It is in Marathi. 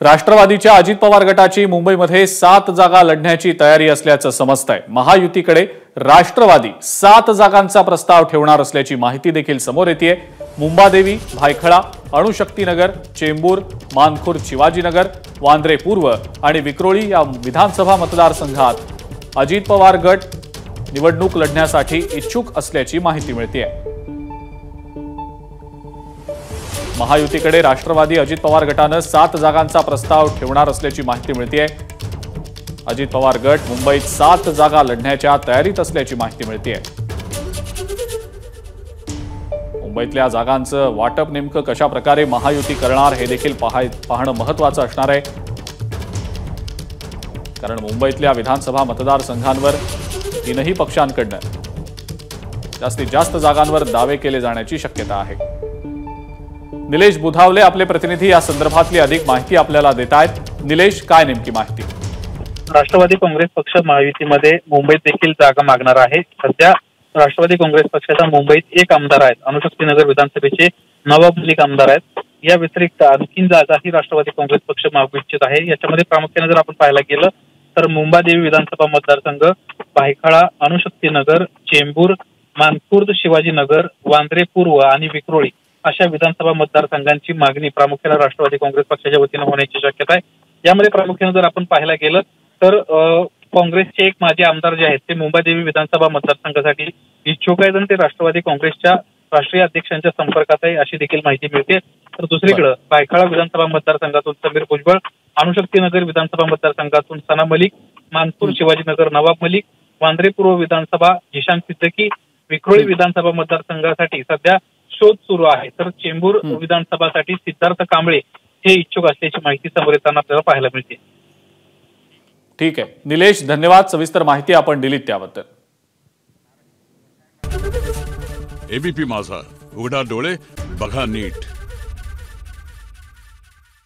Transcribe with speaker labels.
Speaker 1: राष्ट्रवादीच्या अजित पवार गटाची मुंबईमध्ये 7 जागा लढण्याची तयारी असल्याचं समजतंय। महायुतीकडे राष्ट्रवादी 7 जागांचा प्रस्ताव ठेवणार असल्याची माहिती देखील समोर येतेय। मुंबादेवी, भायखळा, अणुशक्तीनगर, चेंबूर, मानखुर्द, शिवाजीनगर, वांद्रे पूर्व आणि विक्रोळी या विधानसभा मतदारसंघात अजित पवार गट निवडणूक लढण्यासाठी इच्छुक असल्याची माहिती मिळतेय। महायुतीकडे राष्ट्रवादी अजित पवार गटानं 7 जागांचा प्रस्ताव ठेवणार असल्याची माहिती मिळतेय। अजित पवार गट मुंबईत 7 जागा लढण्याच्या तयारीत असल्याची माहिती मिळतेय। मुंबईतल्या जागांचं वाटप नेमकं कशा प्रकारे महायुती करणार हे देखील पाहणं महत्त्वाचं असणार आहे, कारण मुंबईतल्या विधानसभा मतदारसंघांवर तीनही पक्षांकडून जास्तीत जास्त जागांवर दावे केले जाण्याची शक्यता आहे। निलेश बुधावले आपले प्रतिनिधी या संदर्भातली अधिक माहिती आपल्याला देत आहेत। निलेश, काय नेमकी माहिती?
Speaker 2: राष्ट्रवादी काँग्रेस पक्ष महायुतीमध्ये मुंबईत देखील जागा मागणार आहे। सध्या राष्ट्रवादी काँग्रेस पक्षाचा मुंबईत एक आमदार आहेत, अणुशक्तीनगर विधानसभेचे नवाब मलिक आमदार आहेत। या व्यतिरिक्त आणखीन जागाही राष्ट्रवादी काँग्रेस पक्ष मागू इच्छित आहे। याच्यामध्ये प्रामुख्याने जर आपण पाहायला गेलं तर मुंबादेवी विधानसभा मतदारसंघ, भायखळा, अणुशक्तीनगर, चेंबूर, मानखुर्द, शिवाजीनगर, वांद्रे पूर्व आणि विक्रोळी अशा विधानसभा मतदारसंघांची मागणी प्रामुख्याने राष्ट्रवादी काँग्रेस पक्षाच्या वतीने होण्याची शक्यता आहे। यामध्ये प्रामुख्याने जर आपण पाहायला गेलं तर काँग्रेसचे एक माजी आमदार जे आहेत ते मुंबादेवी विधानसभा मतदारसंघासाठी इच्छुक आहेत आणि ते राष्ट्रवादी काँग्रेसच्या राष्ट्रीय अध्यक्षांच्या संपर्कात आहे अशी देखील माहिती मिळते। तर दुसरीकडे भायखळा विधानसभा मतदारसंघातून समीर भुजबळ, अणुशक्तीनगर विधानसभा मतदारसंघातून सना मलिक, मानपूर शिवाजीनगर नवाब मलिक, वांद्रे पूर्व विधानसभा जिशान सिद्दीकी, विक्रोळी विधानसभा मतदारसंघासाठी सध्या शोध सुरू आहे। तर चेंबूर विधानसभासाठी सिद्धार्थ कांबळे हे इच्छुक असल्याची माहिती समोर येताना आपल्याला पाहायला मिळते।
Speaker 1: ठीक आहे निलेश, धन्यवाद। सविस्तर माहिती आपण दिलीत त्याबद्दल।
Speaker 3: एबीपी माझा, उघडा डोळे बघा नीट।